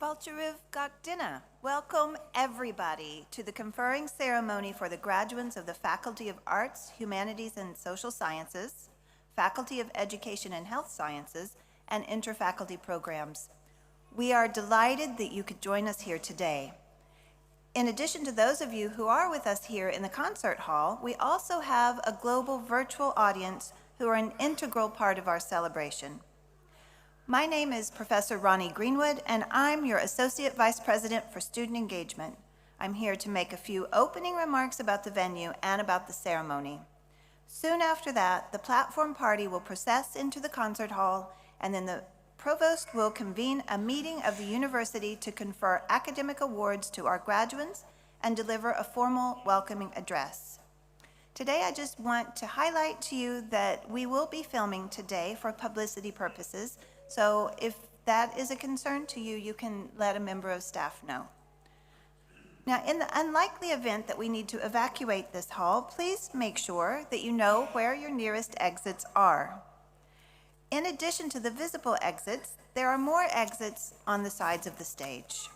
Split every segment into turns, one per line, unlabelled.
Culturev Gakdina. Welcome everybody to the conferring ceremony for the graduates of the Faculty of Arts, Humanities and Social Sciences, Faculty of Education and Health Sciences, and Interfaculty programs. We are delighted that you could join us here today. In addition to those of you who are with us here in the concert hall, we also have a global virtual audience who are an integral part of our celebration. My name is Professor Ronnie Greenwood, and I'm your Associate Vice President for Student Engagement. I'm here to make a few opening remarks about the venue and about the ceremony. Soon after that, the platform party will process into the concert hall, and then the Provost will convene a meeting of the university to confer academic awards to our graduates and deliver a formal welcoming address. Today, I just want to highlight to you that we will be filming today for publicity purposes, so if that is a concern to you, you can let a member of staff know. Now, in the unlikely event that we need to evacuate this hall, please make sure that you know where your nearest exits are. In addition to the visible exits, there are more exits on the sides of the stage.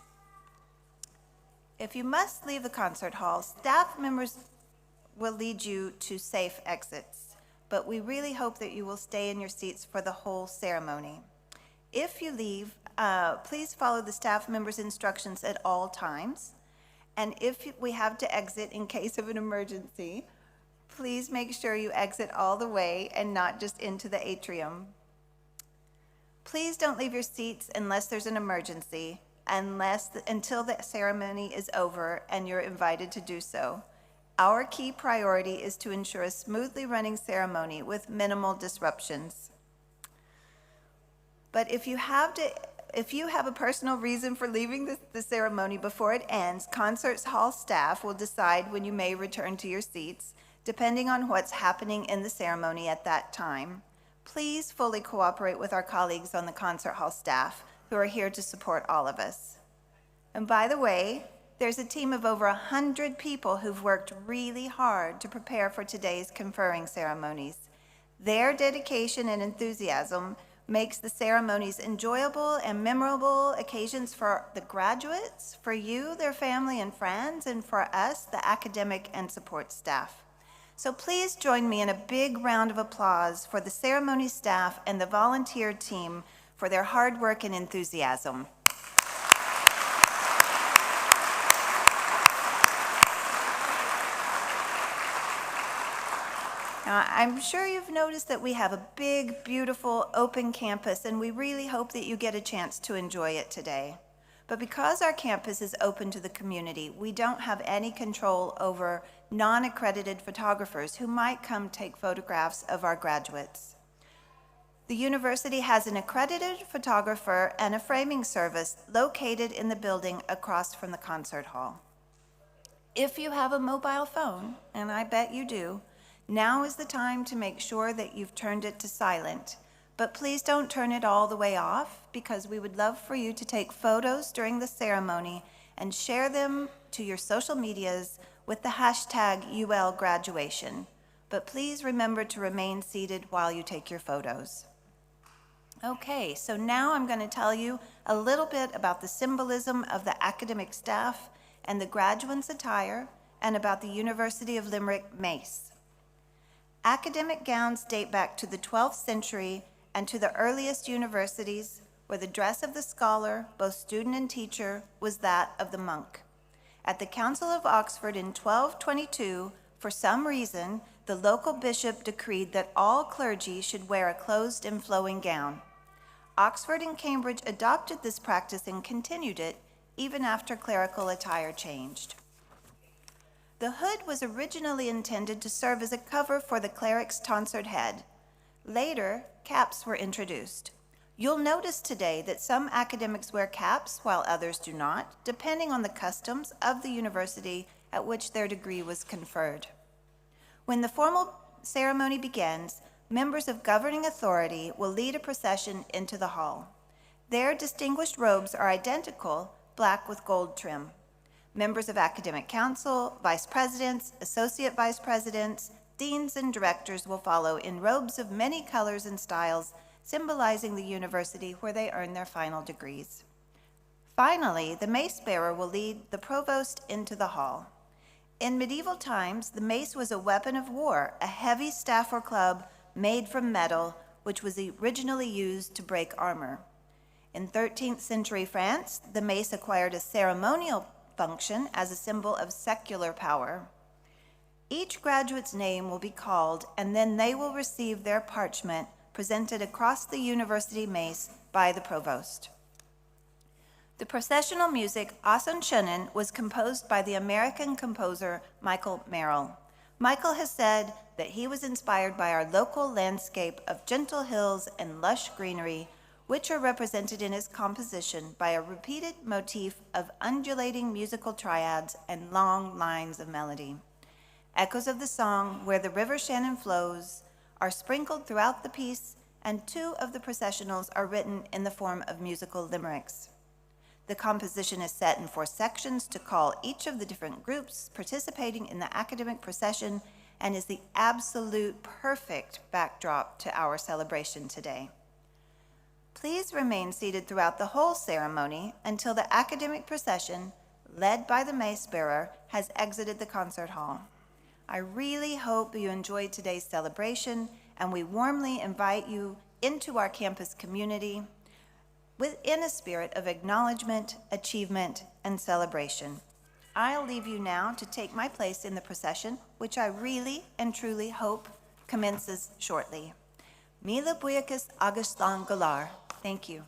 If you must leave the concert hall, staff members will lead you to safe exits, but we really hope that you will stay in your seats for the whole ceremony. If you leave, please follow the staff members' instructions at all times, and if we have to exit in case of an emergency, please make sure you exit all the way and not just into the atrium. Please don't leave your seats unless there's an emergency, until the ceremony is over and you're invited to do so. Our key priority is to ensure a smoothly running ceremony with minimal disruptions. But if you have a personal reason for leaving the ceremony before it ends, concert hall staff will decide when you may return to your seats, depending on what's happening in the ceremony at that time. Please fully cooperate with our colleagues on the concert hall staff who are here to support all of us. And by the way, there's a team of over 100 people who've worked really hard to prepare for today's conferring ceremonies. Their dedication and enthusiasm makes the ceremonies enjoyable and memorable occasions for the graduates, for you, their family and friends, and for us, the academic and support staff. So please join me in a big round of applause for the ceremony staff and the volunteer team for their hard work and enthusiasm. Now, I'm sure you've noticed that we have a big, beautiful, open campus, and we really hope that you get a chance to enjoy it today. But because our campus is open to the community, we don't have any control over non-accredited photographers who might come take photographs of our graduates. The university has an accredited photographer and a framing service located in the building across from the concert hall. If you have a mobile phone, and I bet you do, now is the time to make sure that you've turned it to silent. But please don't turn it all the way off, because we would love for you to take photos during the ceremony and share them to your social medias with the hashtag #ULGraduation. But please remember to remain seated while you take your photos. Okay, so now I'm going to tell you a little bit about the symbolism of the academic staff and the graduates' attire, and about the University of Limerick mace. Academic gowns date back to the 12th century and to the earliest universities, where the dress of the scholar, both student and teacher, was that of the monk. At the Council of Oxford in 1222, for some reason, the local bishop decreed that all clergy should wear a closed and flowing gown. Oxford and Cambridge adopted this practice and continued it even after clerical attire changed. The hood was originally intended to serve as a cover for the cleric's tonsured head. Later, caps were introduced. You'll notice today that some academics wear caps while others do not, depending on the customs of the university at which their degree was conferred. When the formal ceremony begins, members of governing authority will lead a procession into the hall. Their distinguished robes are identical, black with gold trim. Members of academic council, vice presidents, associate vice presidents, deans, and directors will follow in robes of many colors and styles, symbolizing the university where they earn their final degrees. Finally, the mace bearer will lead the provost into the hall. In medieval times, the mace was a weapon of war, a heavy staff or club made from metal, which was originally used to break armor. In 13th century France, the mace acquired a ceremonial function as a symbol of secular power. Each graduate's name will be called, and then they will receive their parchment presented across the university mace by the provost. The processional music, Asen Shunnen, was composed by the American composer Michael Merrill. Michael has said that he was inspired by our local landscape of gentle hills and lush greenery, which are represented in his composition by a repeated motif of undulating musical triads and long lines of melody. Echoes of the song, Where the River Shannon Flows, are sprinkled throughout the piece, and 2 of the processionals are written in the form of musical limericks. The composition is set in 4 sections to call each of the different groups participating in the academic procession and is the absolute perfect backdrop to our celebration today. Please remain seated throughout the whole ceremony until the academic procession, led by the mace bearer, has exited the concert hall. I really hope you enjoyed today's celebration, and we warmly invite you into our campus community within a spirit of acknowledgement, achievement, and celebration. I'll leave you now to take my place in the procession, which I really and truly hope commences shortly. Mila Buyakas Agustan Galar. Thank you.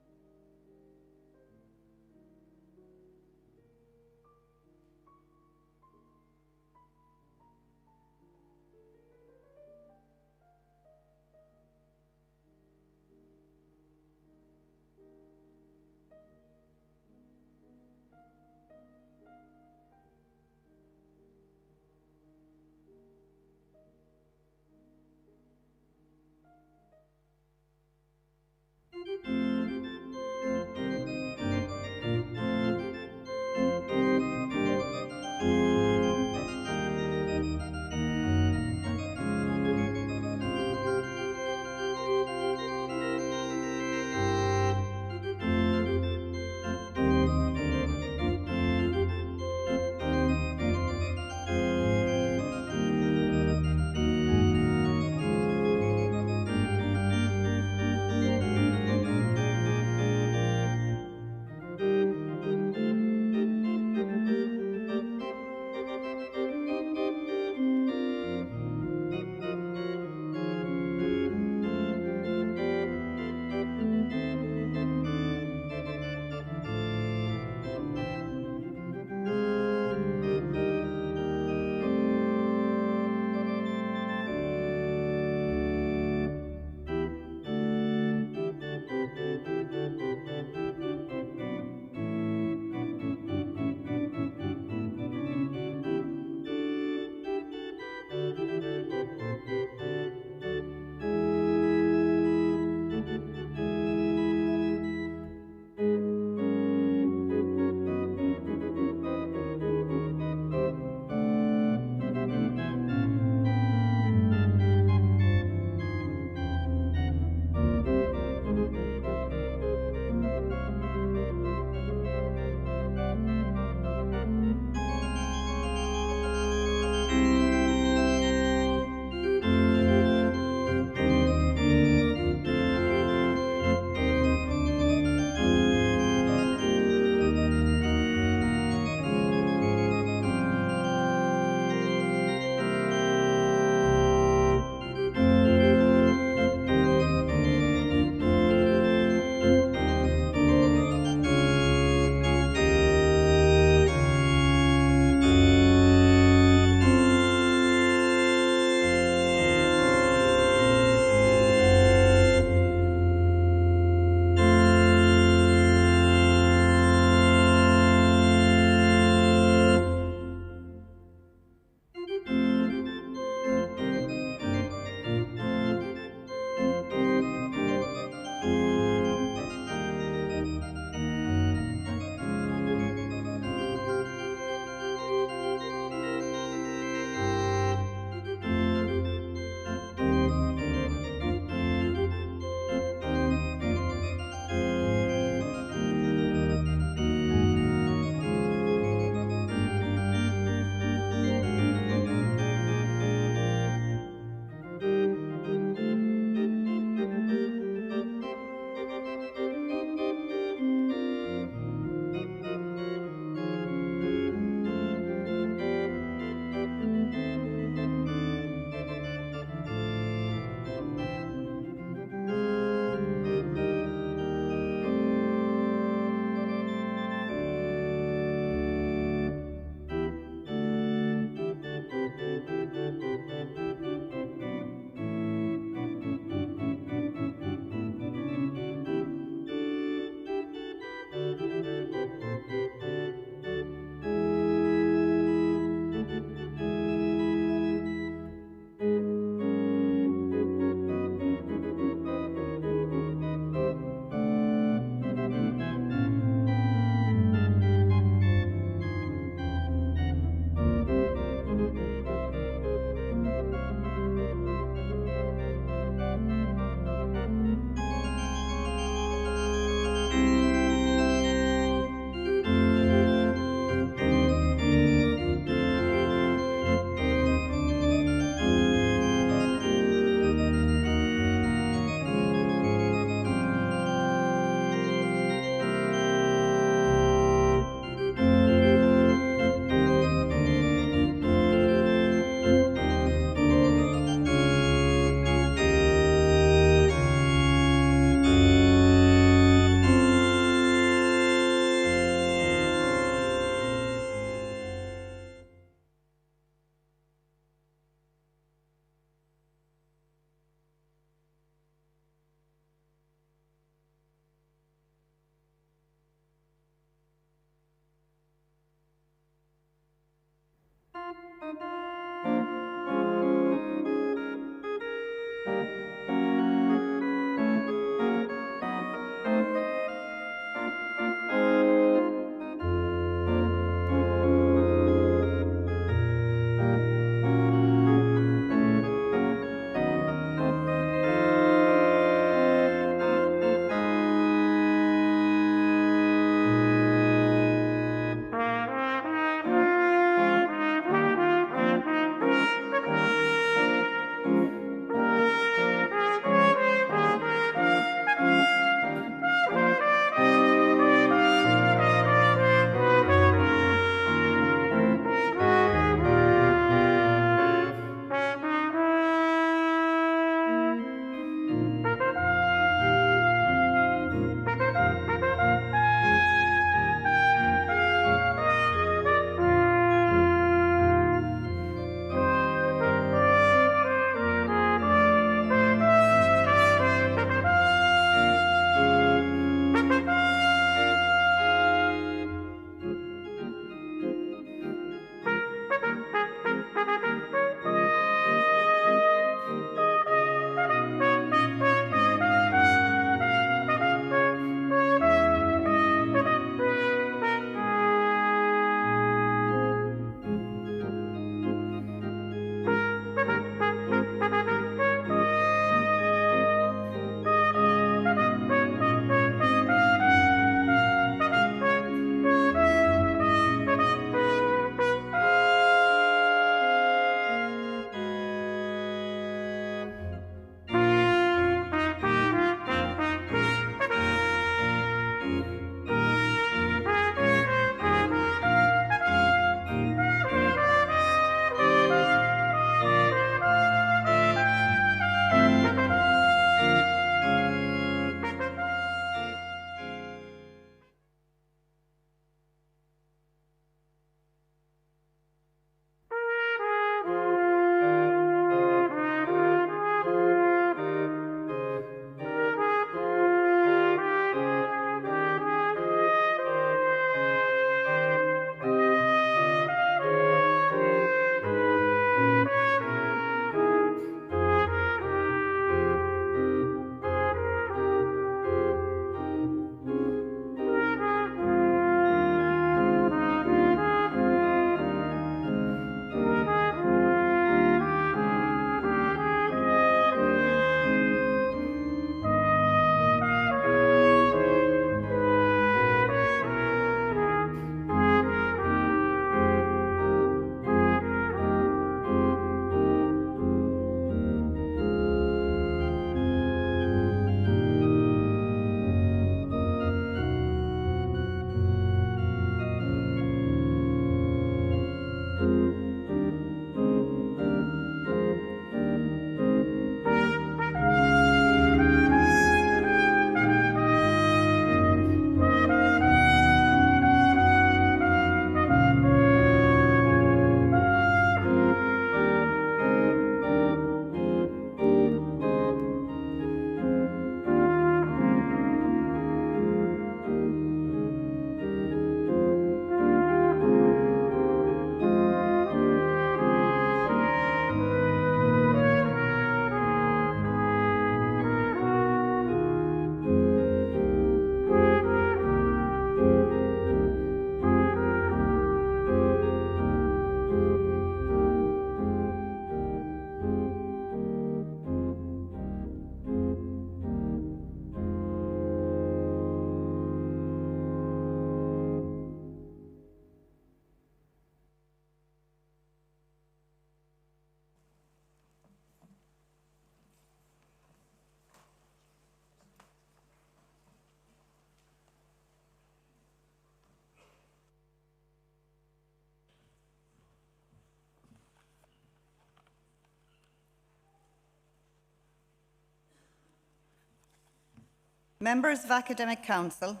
Members of Academic Council,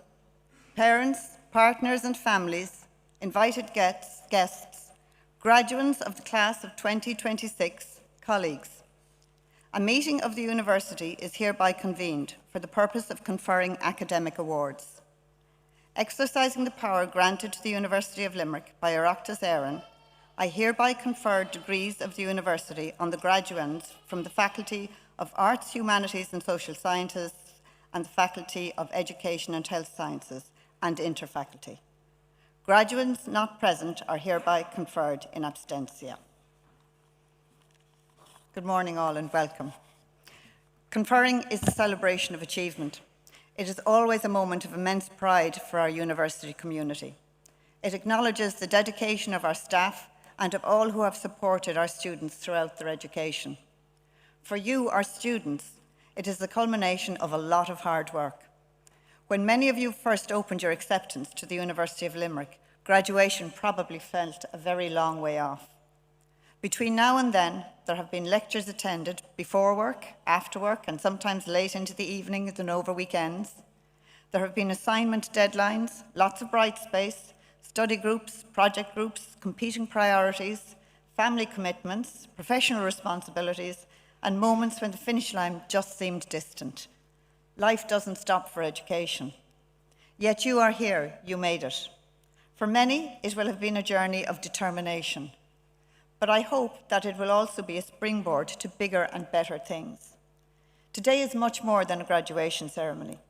parents, partners and families, invited guests, graduates of the class of 2026, colleagues. A meeting of the university is hereby convened for the purpose of conferring academic awards. Exercising the power granted to the University of Limerick by Oireachtas Éireann, I hereby confer degrees of the university on the graduates from the Faculty of Arts, Humanities and Social Sciences and the Faculty of Education and Health Sciences and Interfaculty. Graduates not present are hereby conferred in absentia. Good morning all and welcome. Conferring is a celebration of achievement. It is always a moment of immense pride for our university community. It acknowledges the dedication of our staff and of all who have supported our students throughout their education. For you, our students, it is the culmination of a lot of hard work. When many of you first opened your acceptance to the University of Limerick, graduation probably felt a very long way off. Between now and then, there have been lectures attended before work, after work, and sometimes late into the evenings and over weekends. There have been assignment deadlines, lots of bright space, study groups, project groups, competing priorities, family commitments, professional responsibilities, and moments when the finish line just seemed distant. Life doesn't stop for education. Yet you are here, you made it. For many, it will have been a journey of determination. But I hope that it will also be a springboard to bigger and better things. Today is much more than a graduation ceremony.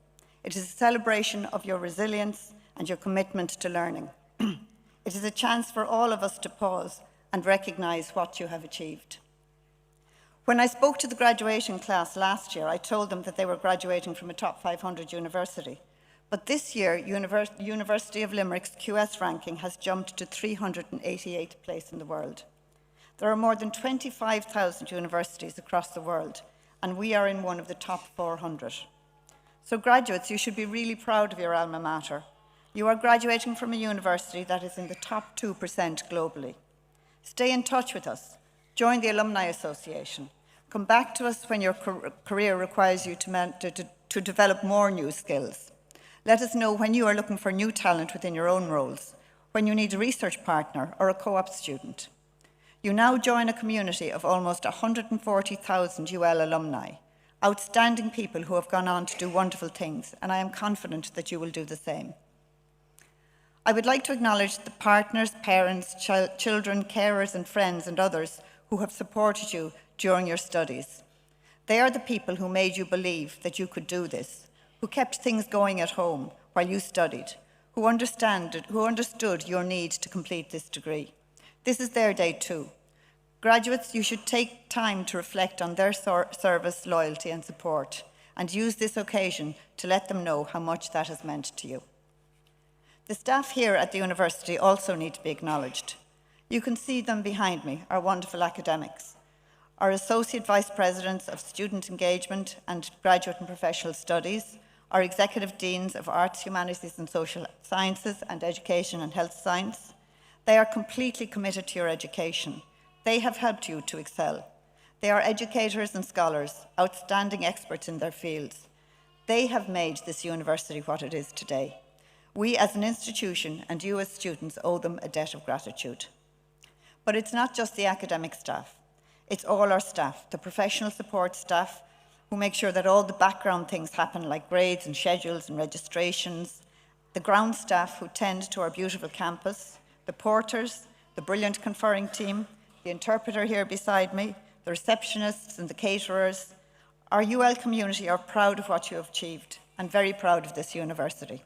It is a celebration of your resilience and your commitment to learning. It is a chance for all of us to pause and recognise what you have achieved. When I spoke to the graduation class last year, I told them that they were graduating from a top 500 university. But this year, University of Limerick's QS ranking has jumped to 388th place in the world. There are more than 25,000 universities across the world, and we are in one of the top 400. So graduates, you should be really proud of your alma mater. You are graduating from a university that is in the top 2% globally. Stay in touch with us. Join the Alumni Association. Come back to us when your career requires you to develop more new skills. Let us know when you are looking for new talent within your own roles, when you need a research partner or a co-op student. You now join a community of almost 140,000 UL alumni, outstanding people who have gone on to do wonderful things, and I am confident that you will do the same. I would like to acknowledge the partners, parents, children, carers and friends and others who have supported you during your studies. They are the people who made you believe that you could do this, who kept things going at home while you studied, who understood your need to complete this degree. This is their day too. Graduates, you should take time to reflect on their service, loyalty and support, and use this occasion to let them know how much that has meant to you. The staff here at the university also need to be acknowledged. You can see them behind me, our wonderful academics, our Associate Vice Presidents of Student Engagement and Graduate and Professional Studies, our Executive Deans of Arts, Humanities and Social Sciences and Education and Health Science. They are completely committed to your education. They have helped you to excel. They are educators and scholars, outstanding experts in their fields. They have made this university what it is today. We as an institution and you as students owe them a debt of gratitude. But it's not just the academic staff. It's all our staff, the professional support staff, who make sure that all the background things happen like grades and schedules and registrations, the ground staff who tend to our beautiful campus, the porters, the brilliant conferring team, the interpreter here beside me, the receptionists and the caterers. Our UL community are proud of what you have achieved and very proud of this university.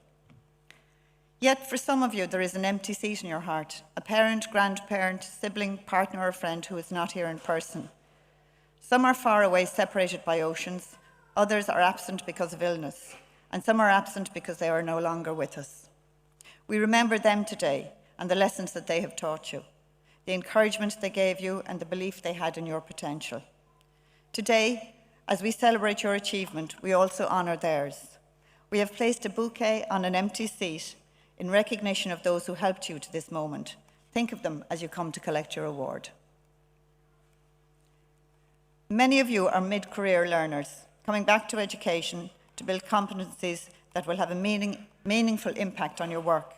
Yet for some of you, there is an empty seat in your heart, a parent, grandparent, sibling, partner or friend who is not here in person. Some are far away, separated by oceans. Others are absent because of illness, and some are absent because they are no longer with us. We remember them today and the lessons that they have taught you, the encouragement they gave you and the belief they had in your potential. Today, as we celebrate your achievement, we also honour theirs. We have placed a bouquet on an empty seat in recognition of those who helped you to this moment. Think of them as you come to collect your award. Many of you are mid-career learners, coming back to education to build competencies that will have a meaningful impact on your work.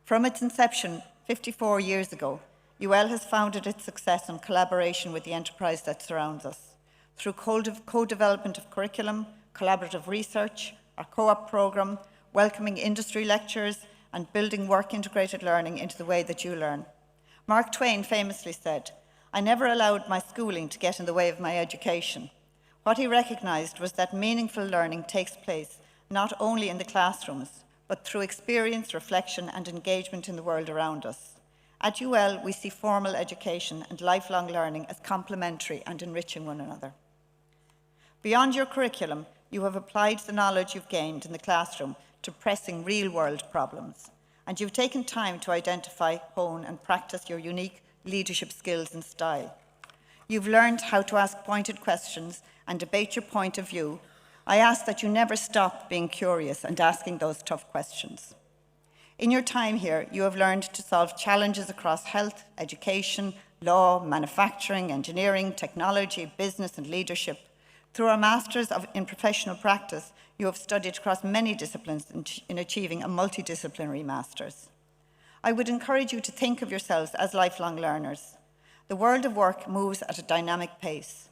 From its inception 54 years ago, UL has founded its success in collaboration with the enterprise that surrounds us. Through co-development of curriculum, collaborative research, our co-op programme, welcoming industry lectures, and building work-integrated learning into the way that you learn. Mark Twain famously said, "I never allowed my schooling to get in the way of my education." What he recognized was that meaningful learning takes place not only in the classrooms, but through experience, reflection, and engagement in the world around us. At UL, we see formal education and lifelong learning as complementary and enriching one another. Beyond your curriculum, you have applied the knowledge you've gained in the classroom to pressing real-world problems, and you've taken time to identify, hone, and practice your unique leadership skills and style. You've learned how to ask pointed questions and debate your point of view. I ask that you never stop being curious and asking those tough questions. In your time here, you have learned to solve challenges across health, education, law, manufacturing, engineering, technology, business, and leadership. Through our Masters in Professional Practice, you have studied across many disciplines in achieving a multidisciplinary Masters. I would encourage you to think of yourselves as lifelong learners. The world of work moves at a dynamic pace.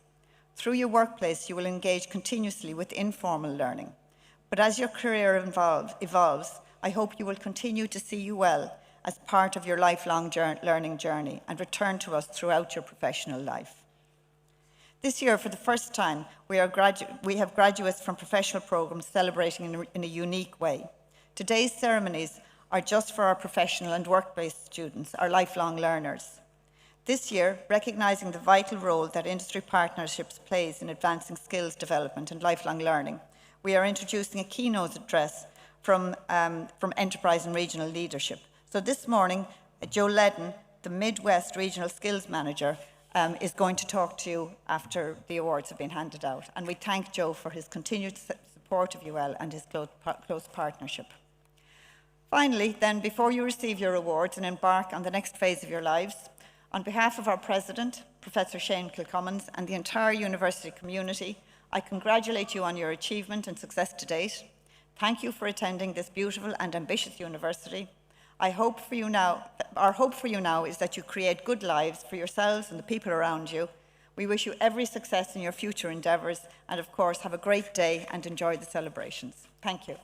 Through your workplace, you will engage continuously with informal learning. But as your career evolves, I hope you will continue to see UL as part of your lifelong learning journey and return to us throughout your professional life. This year, for the first time, we have graduates from professional programs celebrating in a unique way. Today's ceremonies are just for our professional and workplace students, our lifelong learners. This year, recognising the vital role that industry partnerships plays in advancing skills development and lifelong learning, we are introducing a keynote address from Enterprise and Regional Leadership. So this morning, Joe Ledden, the Midwest Regional Skills Manager, is going to talk to you after the awards have been handed out. And we thank Joe for his continued support of UL and his close partnership. Finally, then, before you receive your awards and embark on the next phase of your lives, on behalf of our President, Professor Shane Kilcummins, and the entire university community, I congratulate you on your achievement and success to date. Thank you for attending this beautiful and ambitious university. Our hope for you now is that you create good lives for yourselves and the people around you. We wish you every success in your future endeavours, and of course, have a great day and enjoy the celebrations. Thank you.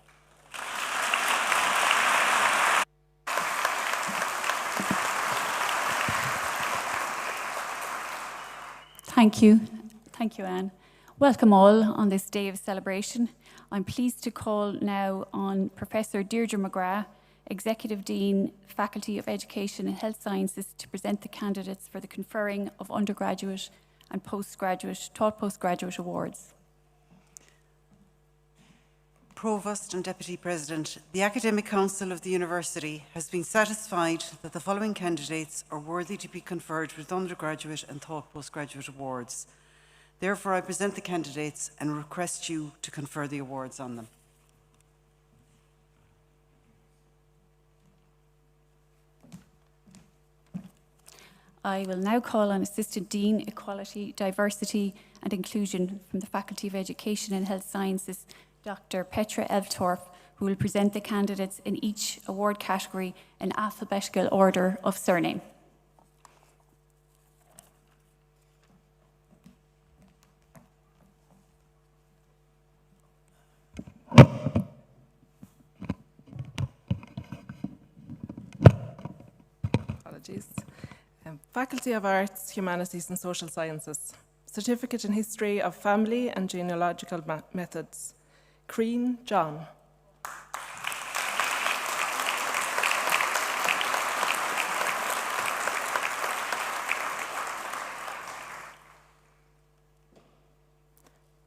Thank you. Thank you, Anne. Welcome all on this day of celebration. I'm pleased to call now on Professor Deirdre McGrath, Executive Dean, Faculty of Education and Health Sciences, to present the candidates for the conferring of undergraduate and postgraduate awards.
Provost and Deputy President, the Academic Council of the University has been satisfied that the following candidates are worthy to be conferred with undergraduate and postgraduate awards. Therefore, I present the candidates and request you to confer the awards on them.
I will now call on Assistant Dean, Equality, Diversity and Inclusion from the Faculty of Education and Health Sciences, Dr. Petra Elftorf, who will present the candidates in each award category in alphabetical order of surname.
Apologies. Faculty of Arts, Humanities and Social Sciences. Certificate in History of Family and Genealogical Methods. Crean, John.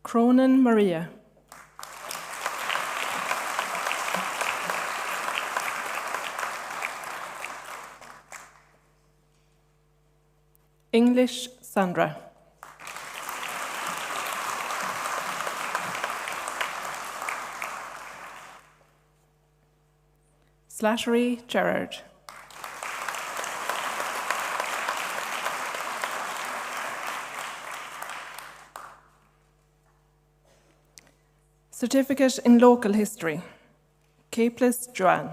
Cronin, Maria. English, Sandra. Slattery, Gerard. Certificate in Local History. Capeless, Joanne.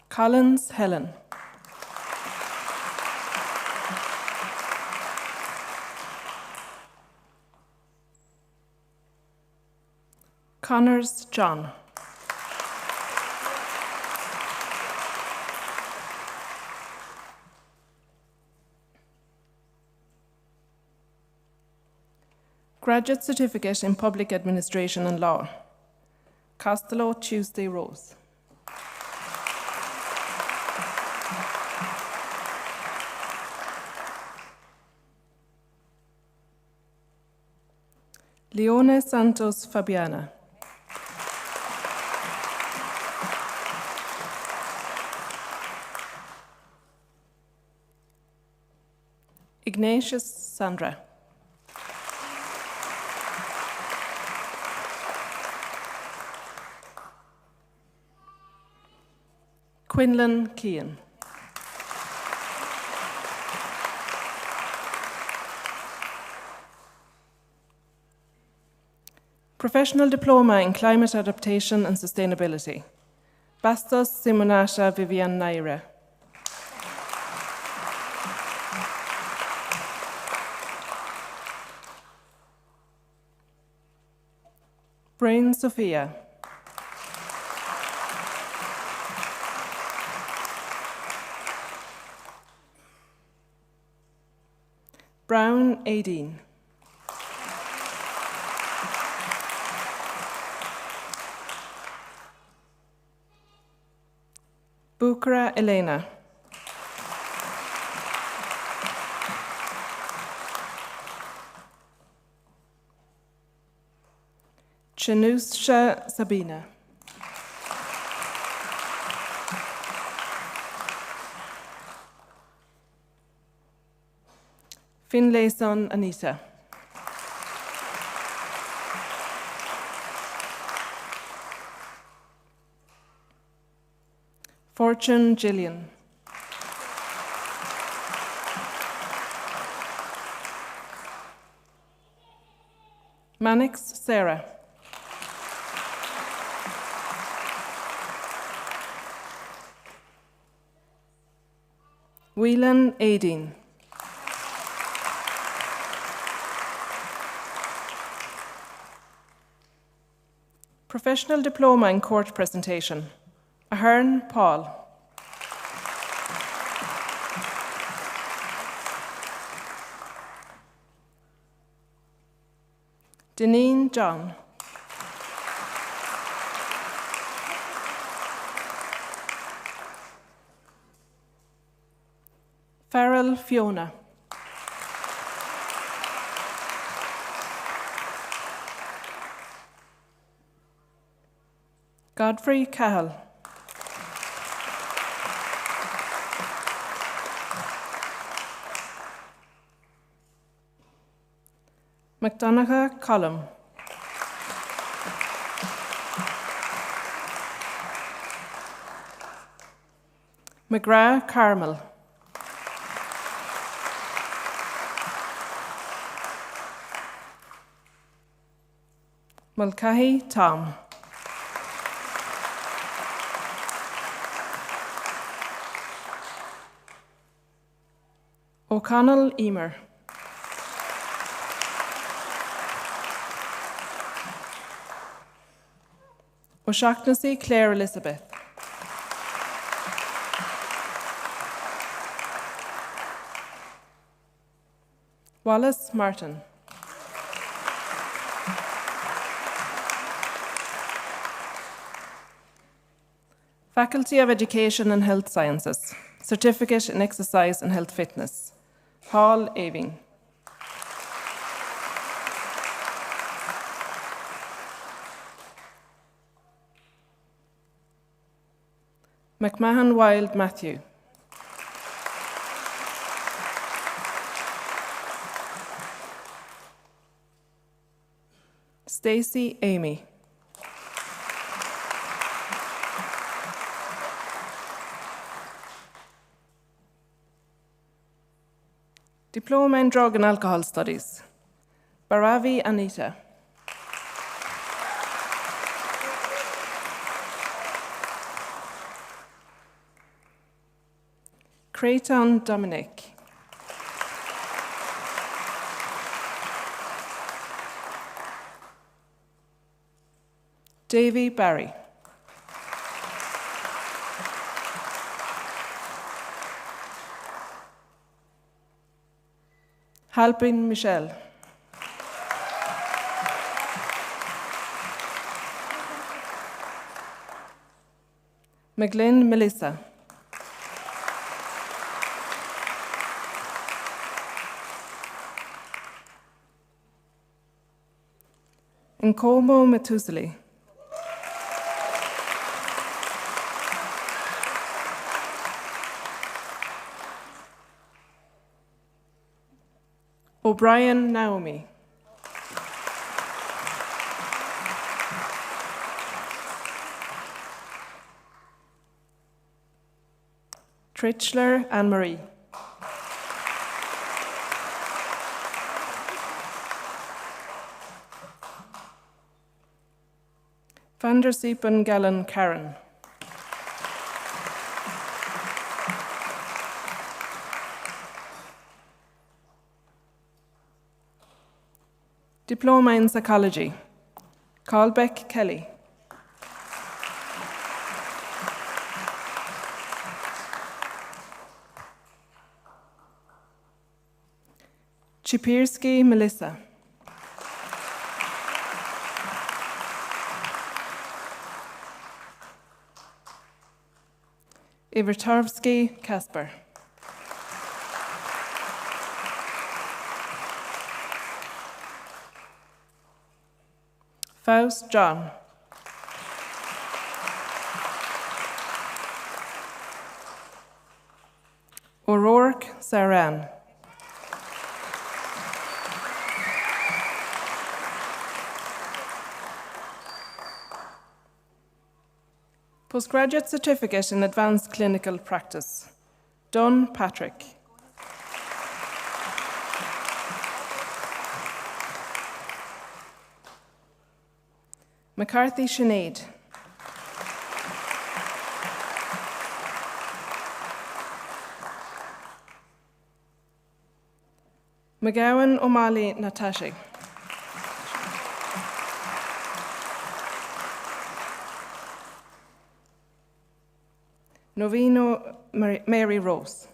Collins, Helen. Connors John. Graduate Certificate in Public Administration and Law. Costello Tuesday Rose. Leone Santos Fabiana. Ignatius Sandra. Quinlan Kean. Professional Diploma in Climate Adaptation and Sustainability. Bastos Simonata Vivian Naira. Brain Sophia. Brown Aideen. Bukra Elena. Chinusha Sabina. Finlayson Anita. Fortune Gillian. Mannix Sarah. Whelan Aideen. Professional Diploma in Court Presentation. Ahern Paul. Deneen John. Farrell Fiona. Godfrey Cahill. McDonagh Colum. McGrath Carmel. Mulcahy Tom. O'Connell Emer. O'Shaughnessy Claire Elizabeth. Wallace Martin. Faculty of Education and Health Sciences, Certificate in Exercise and Health Fitness. Paul Aving. McMahon Wild Matthew. Stacey Amy. Diploma in Drug and Alcohol Studies. Baravi Anita. Creighton Dominic. Davy Barry. Halpin Michelle. McGlynn Melissa. Nkomo Metuseli. O'Brien Naomi. Tritchler Anne-Marie. Van der Siepen Gallen Karen. Diploma in Psychology. Colbeck Kelly. Chipirski Melissa. Ivertovsky Kasper. Faust John. O'Rourke Saran. Postgraduate Certificate in Advanced Clinical Practice. Dunn Patrick. McCarthy Sinead. McGowan O'Malley Natasha. Novino Mary Rose.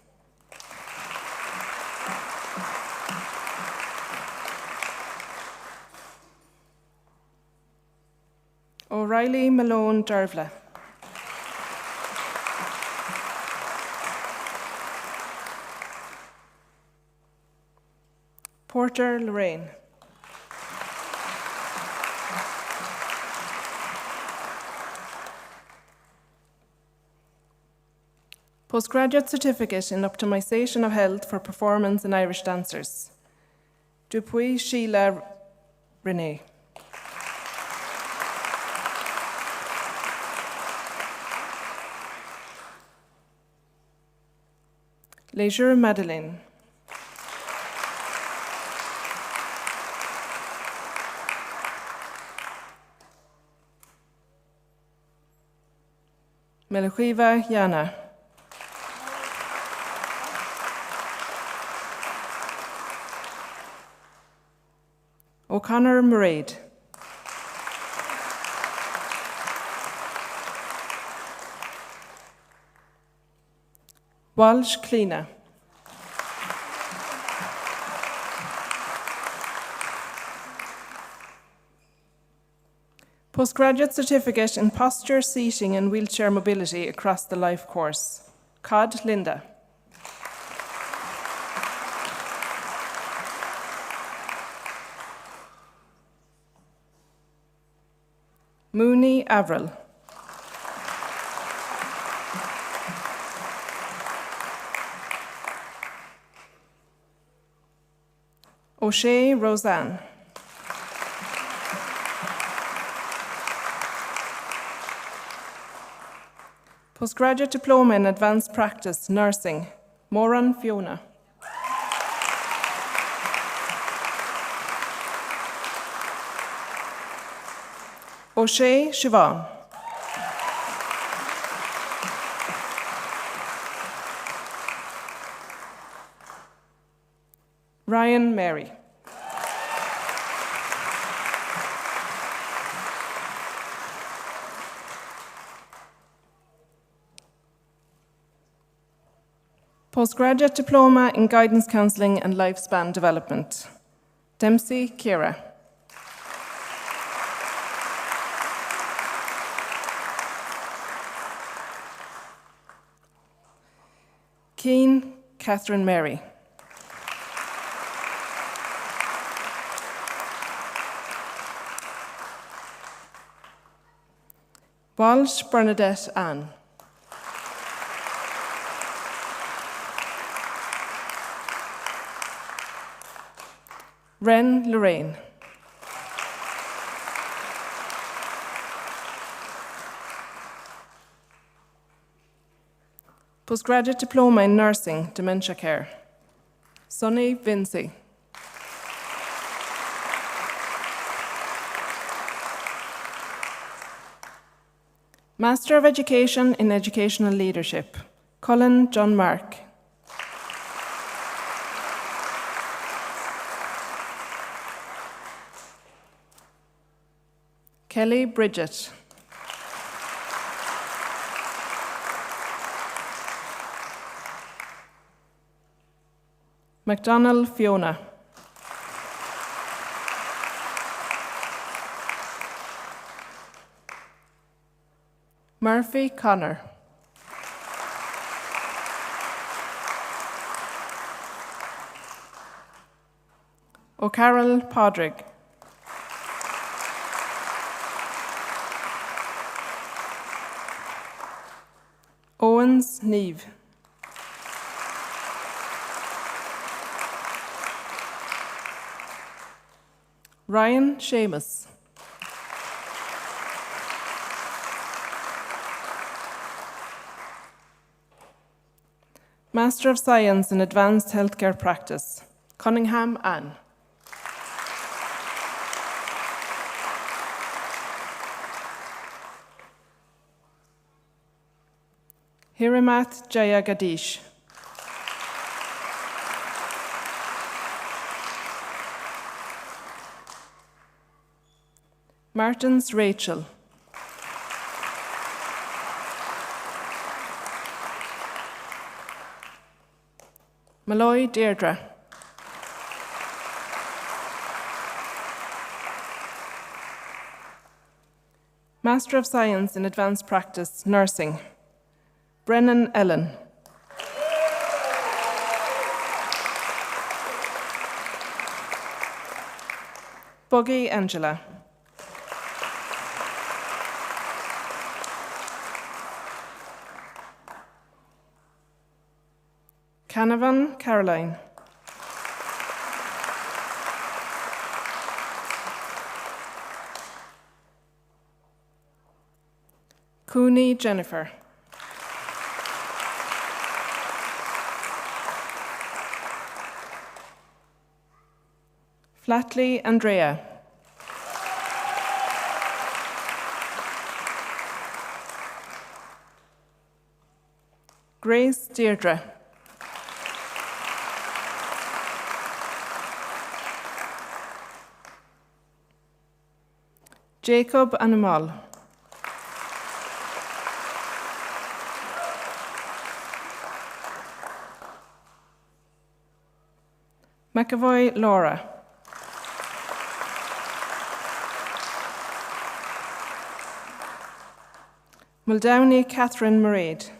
O'Reilly Malone Dervla. Porter Lorraine. Postgraduate Certificate in Optimization of Health for Performance in Irish Dancers. Dupuy Sheila Renee. Leisure Madeleine. Melachiva Yana. O'Connor Murade. Walsh Kleena. Postgraduate Certificate in Posture, Seating and Wheelchair Mobility across the life course. Cod Linda. Mooney Avril. O'Shea Roseanne. Postgraduate Diploma in Advanced Practice, Nursing, Moran Fiona. O'Shea Siobhan. Ryan Mary. Postgraduate Diploma in Guidance Counselling and Lifespan Development. Dempsey, Ciara. Keane, Catherine Mary. Walsh, Bernadette Ann. Wren, Lorraine. Postgraduate Diploma in Nursing, Dementia Care. Sunny, Vincy. Master of Education in Educational Leadership, Cullen, John Mark. Kelly, Bridget. McDonnell, Fiona. Murphy, Connor. O'Carroll, Podrick. Owens, Neve. Ryan, Seamus. Master of Science in Advanced Healthcare Practice, Cunningham, Anne. Hirimath Jaya Gadish. Martins, Rachel. Malloy, Deirdre. Master of Science in Advanced Practice, Nursing, Brennan, Ellen. Buggy, Angela. Canavan, Caroline. Cooney, Jennifer. Flatley, Andrea. Grace, Deirdre. Jacob, Animal. McAvoy, Laura. Muldowney, Catherine Mairead.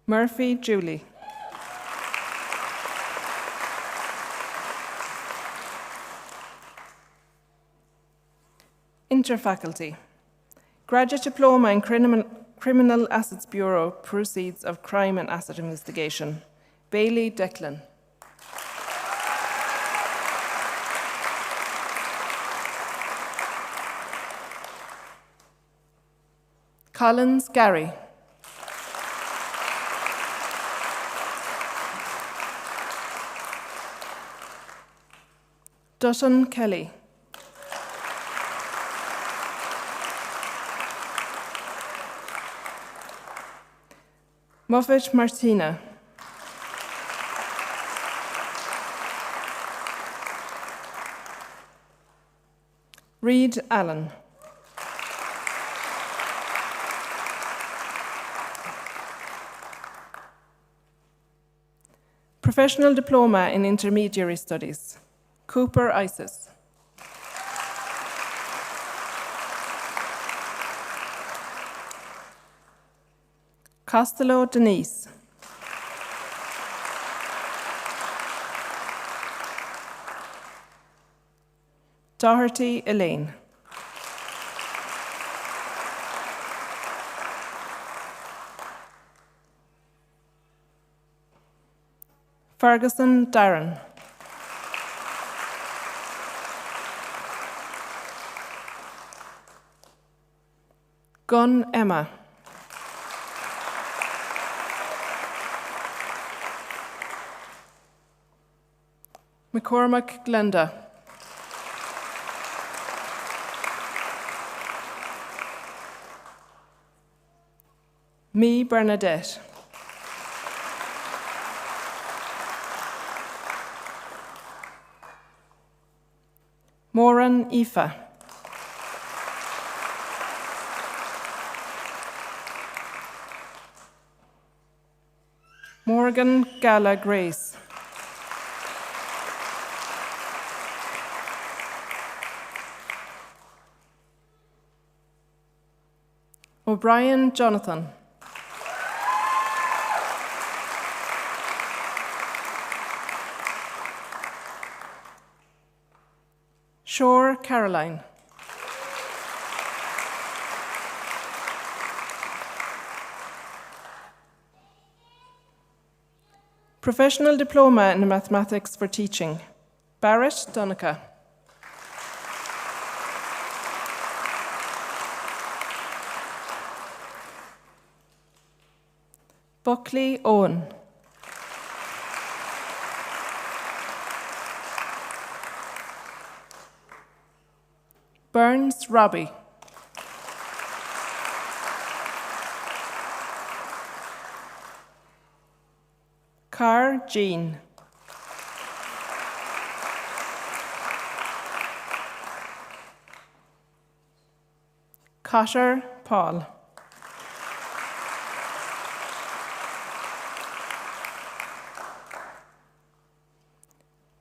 Murphy, Julie. Interfaculty. Graduate Diploma in Criminal Assets Bureau, Proceeds of Crime and Asset Investigation. Bailey, Declan. Collins, Gary. Dutton, Kelly. Moffat, Martina. Reid, Alan. Professional Diploma in Intermediary Studies, Cooper Isis. Costello Denise. Doherty Elaine. Ferguson Darren. Gunn Emma. McCormack Glenda. Me Bernadette. Moran Aoife. Morgan Gala Grace. O'Brien Jonathan. Shore Caroline. Professional Diploma in Mathematics for Teaching, Barrett Donica. Buckley Owen. Burns Robbie. Carr Jean. Cotter Paul.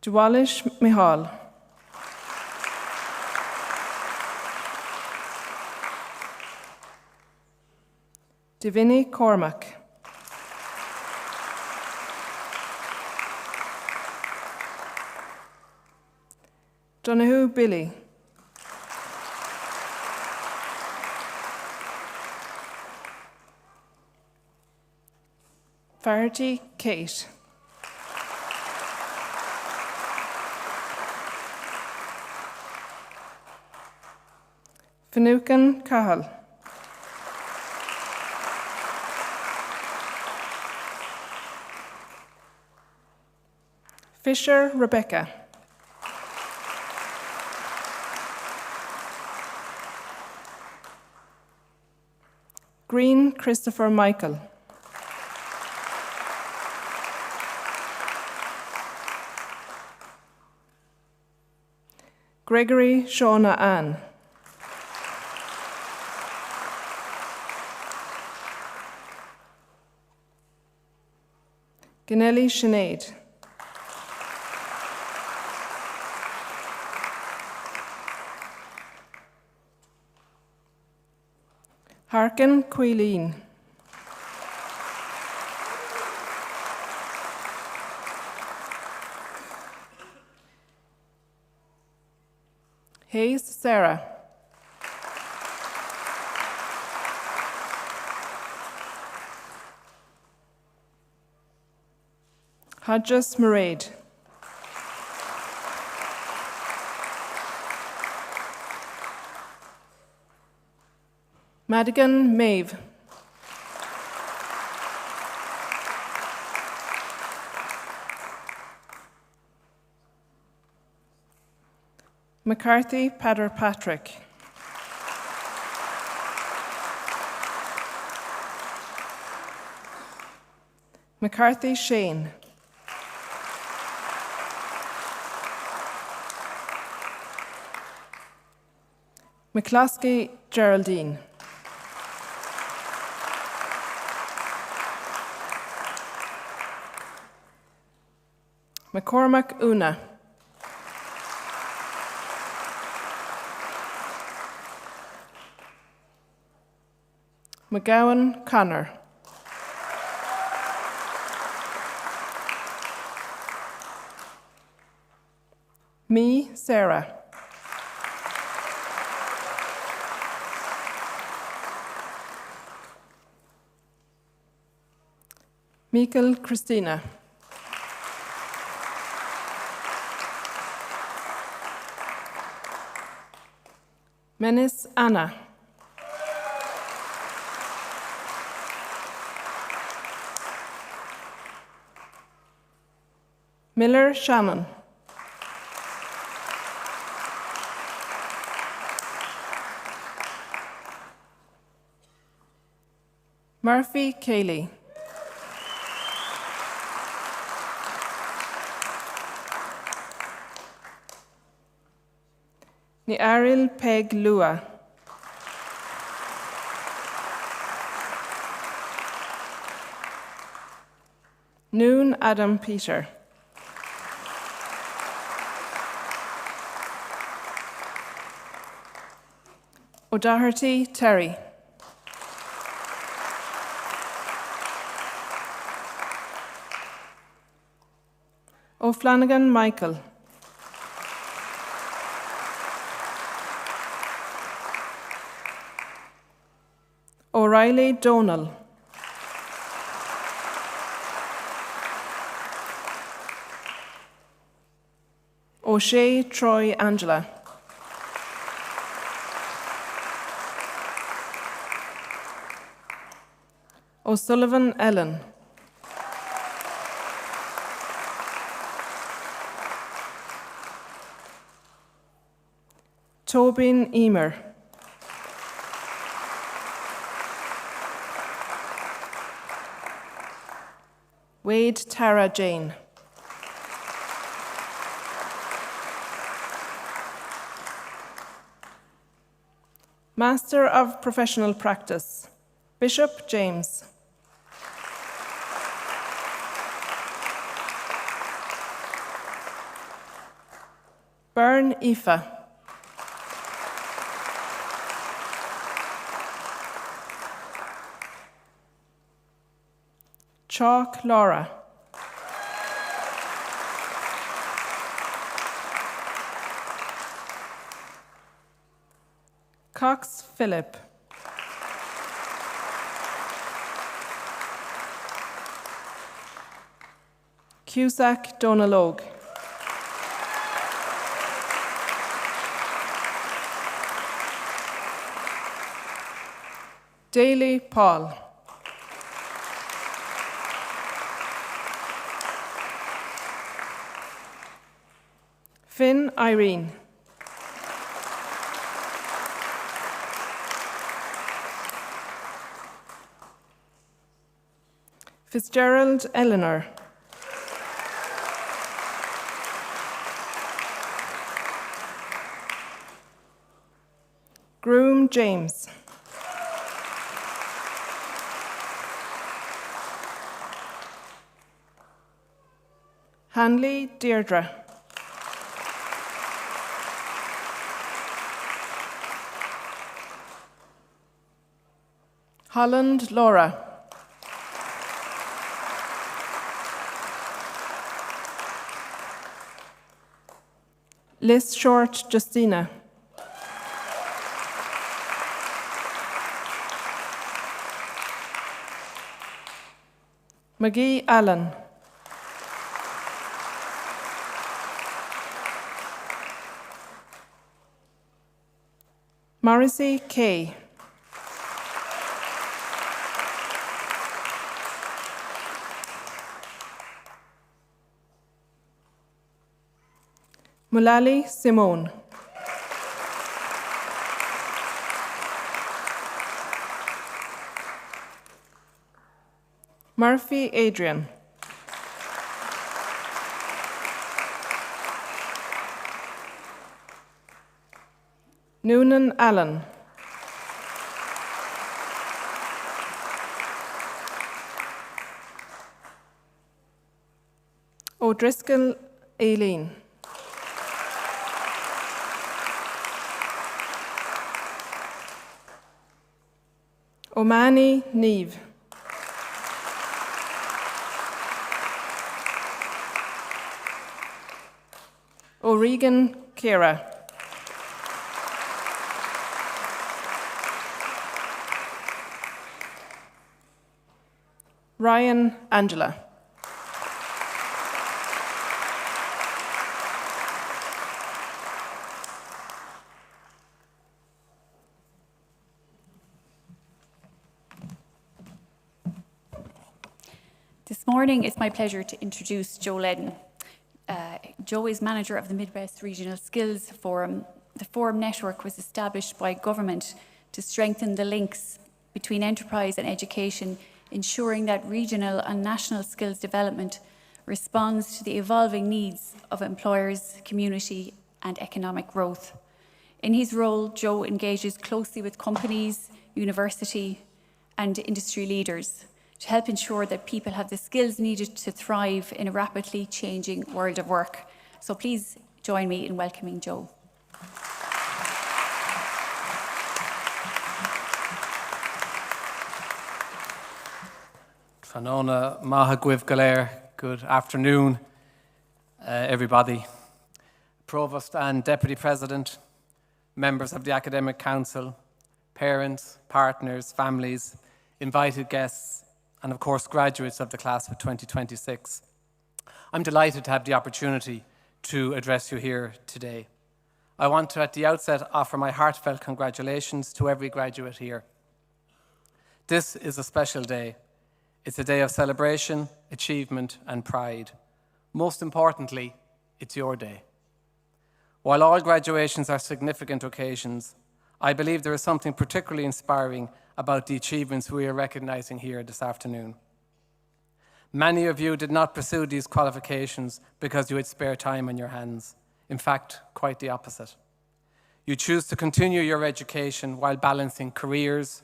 Dwalish Mihal. Divini Cormac. Donahue Billy. Farty Kate. Finucane Cahill. Fisher Rebecca. Green Christopher Michael. Gregory Shauna Ann. Ganelli Sinead. Harkin Queileen. Hayes Sarah. Hodges Mairead. Madigan Maeve. McCarthy Padder Patrick. McCarthy Shane. McCloskey Geraldine. McCormack Una. McGowan Connor. Me, Sarah. Michael Christina. Menis Anna. Miller Shannon. Murphy Cayley. Ni Aril Peg Lua. Noon Adam Peter. O'Doherty Terry. O'Flanagan Michael. O'Reilly Donal. O'Shea Troy Angela. O'Sullivan Ellen. Tobin Emer. Wade Tara Jane. Master of Professional Practice, Bishop James. Byrne Aoife. Chalk Laura. Cox Philip. Cusack Donalogue. Daly Paul. Finn Irene. Fitzgerald Eleanor. Groom James. Hanley Deirdre. Holland Laura. Liz Short Justina. McGee Allen. Morrissey Kay. Mullally Simone. Murphy Adrian. Noonan Allen. O'Driscoll Aileen. O'Mani Neve. O'Regan Kira. Ryan Angela.
This morning, it's my pleasure to introduce Joe Ledden. Joe is manager of the Midwest Regional Skills Forum. The forum network was established by government to strengthen the links between enterprise and education, ensuring that regional and national skills development responds to the evolving needs of employers, community, and economic growth. In his role, Joe engages closely with companies, university, and industry leaders to help ensure that people have the skills needed to thrive in a rapidly changing world of work. So please join me in welcoming Joe.
Fanona Maha Guiv Galer, good afternoon, everybody. Provost and Deputy President, members of the Academic Council, parents, partners, families, invited guests, and of course graduates of the class of 2026. I'm delighted to have the opportunity to address you here today. I want to at the outset offer my heartfelt congratulations to every graduate here. This is a special day. It's a day of celebration, achievement, and pride. Most importantly, it's your day. While all graduations are significant occasions, I believe there is something particularly inspiring about the achievements we are recognizing here this afternoon. Many of you did not pursue these qualifications because you had spare time on your hands. In fact, quite the opposite. You choose to continue your education while balancing careers,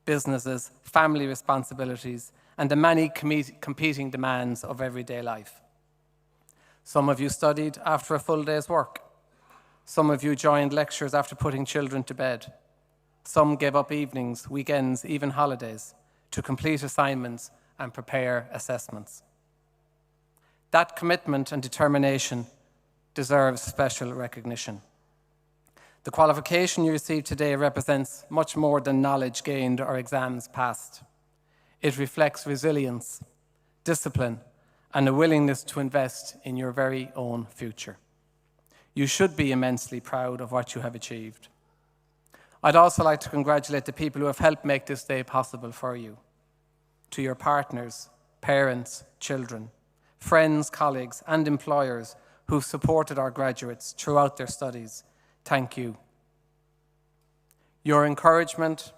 businesses, family responsibilities, and the many competing demands of everyday life. Some of you studied after a full day's work. Some of you joined lectures after putting children to bed. Some gave up evenings, weekends, even holidays to complete assignments and prepare assessments. That commitment and determination deserves special recognition. The qualification you receive today represents much more than knowledge gained or exams passed. It reflects resilience, discipline, and a willingness to invest in your very own future. You should be immensely proud of what you have achieved. I'd also like to congratulate the people who have helped make this day possible for you. To your partners, parents, children, friends, colleagues, and employers who've supported our graduates throughout their studies, thank you. Your encouragement,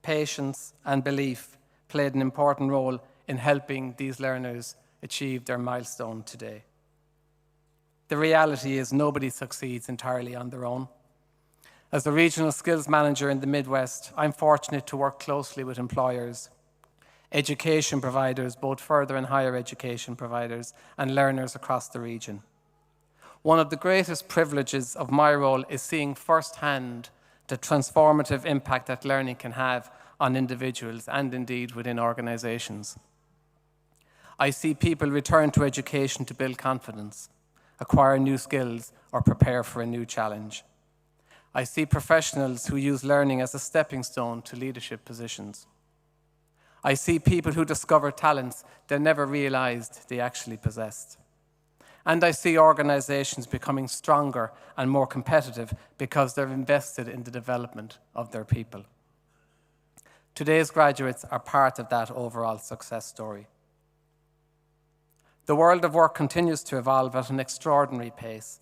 patience, and belief played an important role in helping these learners achieve their milestone today. The reality is nobody succeeds entirely on their own. As the Regional Skills Manager in the Midwest, I'm fortunate to work closely with employers, education providers, both further and higher education providers, and learners across the region. One of the greatest privileges of my role is seeing firsthand the transformative impact that learning can have on individuals and indeed within organizations. I see people return to education to build confidence, acquire new skills, or prepare for a new challenge. I see professionals who use learning as a stepping stone to leadership positions. I see people who discover talents they never realized they actually possessed. And I see organizations becoming stronger and more competitive because they're invested in the development of their people. Today's graduates are part of that overall success story. The world of work continues to evolve at an extraordinary pace.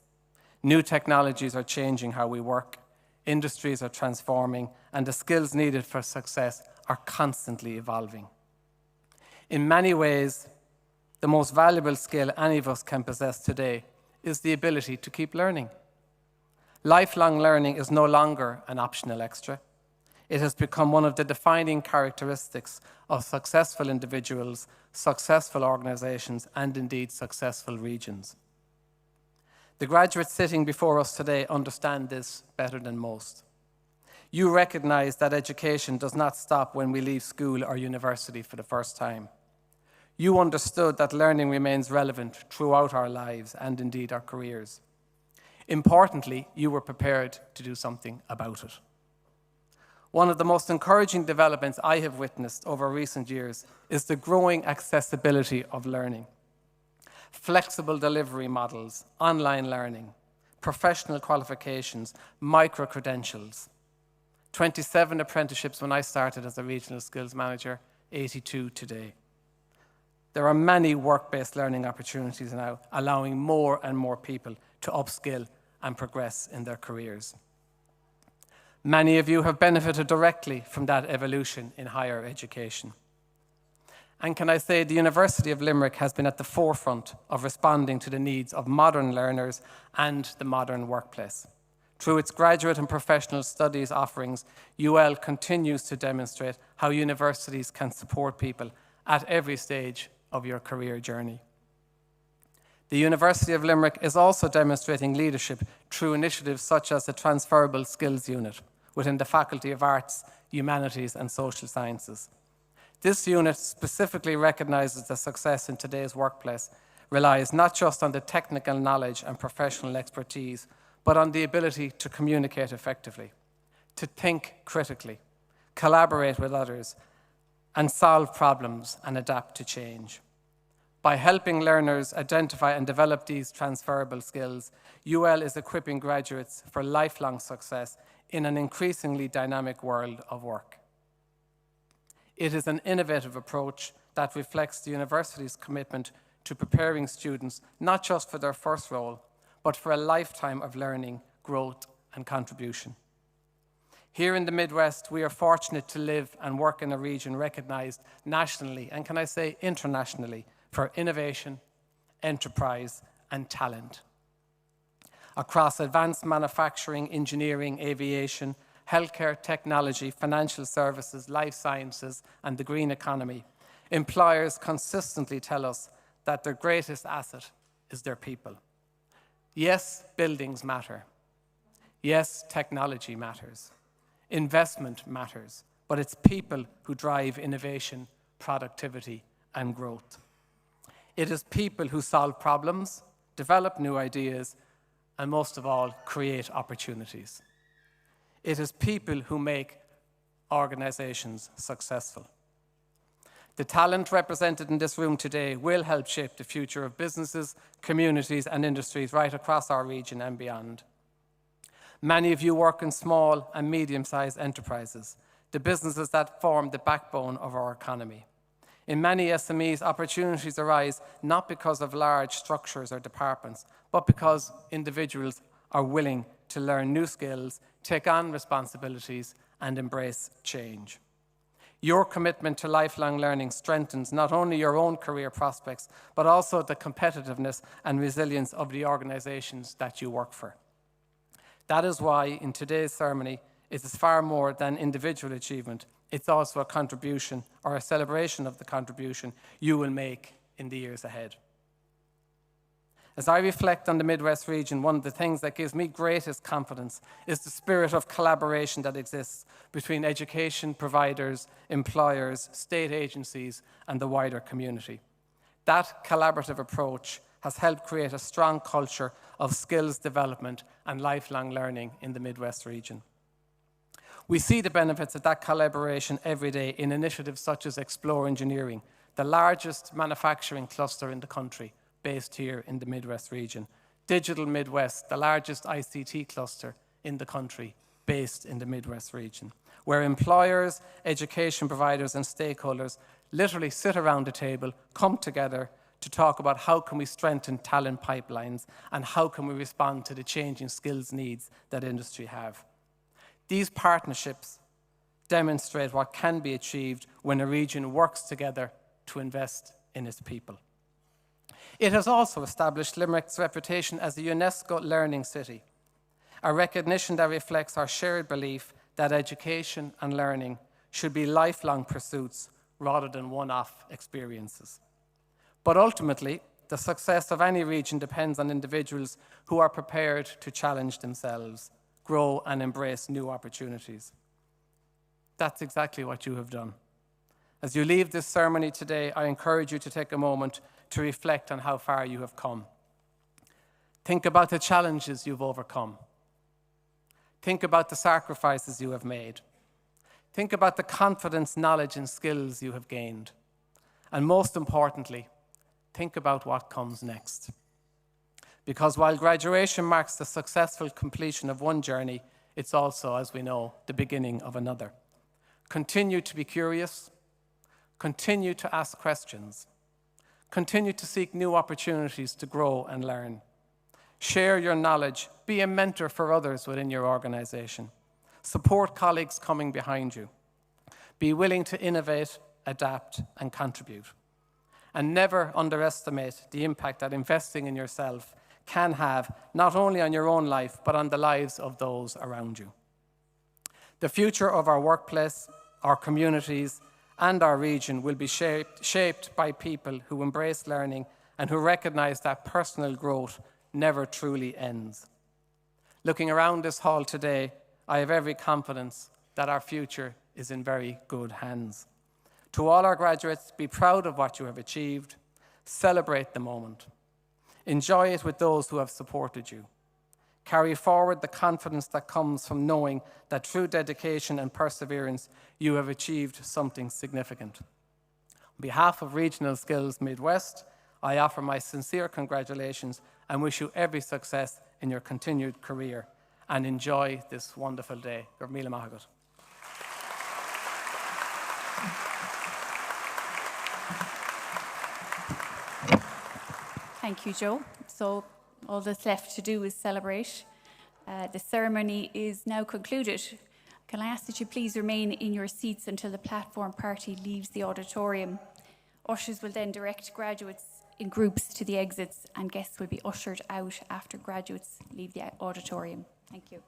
New technologies are changing how we work, industries are transforming, and the skills needed for success are constantly evolving. In many ways, the most valuable skill any of us can possess today is the ability to keep learning. Lifelong learning is no longer an optional extra. It has become one of the defining characteristics of successful individuals, successful organisations, and indeed successful regions. The graduates sitting before us today understand this better than most. You recognise that education does not stop when we leave school or university for the first time. You understood that learning remains relevant throughout our lives and indeed our careers. Importantly, you were prepared to do something about it. One of the most encouraging developments I have witnessed over recent years is the growing accessibility of learning. Flexible delivery models, online learning, professional qualifications, micro-credentials. 27 apprenticeships when I started as a regional skills manager, 82 today. There are many work-based learning opportunities now, allowing more and more people to upskill and progress in their careers. Many of you have benefited directly from that evolution in higher education. And can I say, the University of Limerick has been at the forefront of responding to the needs of modern learners and the modern workplace. Through its graduate and professional studies offerings, UL continues to demonstrate how universities can support people at every stage of your career journey. The University of Limerick is also demonstrating leadership through initiatives such as the Transferable Skills Unit within the Faculty of Arts, Humanities and Social Sciences. This unit specifically recognises that success in today's workplace relies not just on the technical knowledge and professional expertise, but on the ability to communicate effectively, to think critically, collaborate with others, and solve problems and adapt to change. By helping learners identify and develop these transferable skills, UL is equipping graduates for lifelong success in an increasingly dynamic world of work. It is an innovative approach that reflects the university's commitment to preparing students not just for their first role, but for a lifetime of learning, growth, and contribution. Here in the Midwest, we are fortunate to live and work in a region recognised nationally, and can I say internationally, for innovation, enterprise, and talent. Across advanced manufacturing, engineering, aviation, healthcare, technology, financial services, life sciences, and the green economy, employers consistently tell us that their greatest asset is their people. Yes, buildings matter. Yes, technology matters. Investment matters, but it's people who drive innovation, productivity, and growth. It is people who solve problems, develop new ideas, and most of all, create opportunities. It is people who make organizations successful. The talent represented in this room today will help shape the future of businesses, communities, and industries right across our region and beyond. Many of you work in small and medium-sized enterprises, the businesses that form the backbone of our economy. In many SMEs, opportunities arise not because of large structures or departments, but because individuals are willing to learn new skills, take on responsibilities, and embrace change. Your commitment to lifelong learning strengthens not only your own career prospects, but also the competitiveness and resilience of the organizations that you work for. That is why in today's ceremony, it is far more than individual achievement. It's also a contribution or a celebration of the contribution you will make in the years ahead. As I reflect on the Midwest region, one of the things that gives me greatest confidence is the spirit of collaboration that exists between education providers, employers, state agencies, and the wider community. That collaborative approach has helped create a strong culture of skills development and lifelong learning in the Midwest region. We see the benefits of that collaboration every day in initiatives such as Explore Engineering, the largest manufacturing cluster in the country, based here in the Midwest region. Digital Midwest, the largest ICT cluster in the country, based in the Midwest region, where employers, education providers, and stakeholders literally sit around a table, come together to talk about how can we strengthen talent pipelines and how can we respond to the changing skills needs that industry have. These partnerships demonstrate what can be achieved when a region works together to invest in its people. It has also established Limerick's reputation as a UNESCO Learning City, a recognition that reflects our shared belief that education and learning should be lifelong pursuits rather than one-off experiences. But ultimately, the success of any region depends on individuals who are prepared to challenge themselves, grow and embrace new opportunities. That's exactly what you have done. As you leave this ceremony today, I encourage you to take a moment to reflect on how far you have come. Think about the challenges you've overcome. Think about the sacrifices you have made. Think about the confidence, knowledge, and skills you have gained. And most importantly, think about what comes next. Because while graduation marks the successful completion of one journey, it's also, as we know, the beginning of another. Continue to be curious. Continue to ask questions. Continue to seek new opportunities to grow and learn. Share your knowledge. Be a mentor for others within your organization. Support colleagues coming behind you. Be willing to innovate, adapt, and contribute. And never underestimate the impact that investing in yourself can have, not only on your own life, but on the lives of those around you. The future of our workplace, our communities, and our region will be shaped by people who embrace learning and who recognize that personal growth never truly ends. Looking around this hall today, I have every confidence that our future is in very good hands. To all our graduates, be proud of what you have achieved. Celebrate the moment. Enjoy it with those who have supported you. Carry forward the confidence that comes from knowing that through dedication and perseverance, you have achieved something significant. On behalf of Regional Skills Midwest, I offer my sincere congratulations and wish you every success in your continued career. And enjoy this wonderful day. Gur míle maith agat.
Thank you, Joe. So all that's left to do is celebrate. The ceremony is now concluded. Can I ask that you please remain in your seats until the platform party leaves the auditorium? Ushers will then direct graduates in groups to the exits, and guests will be ushered out after graduates leave the auditorium. Thank you.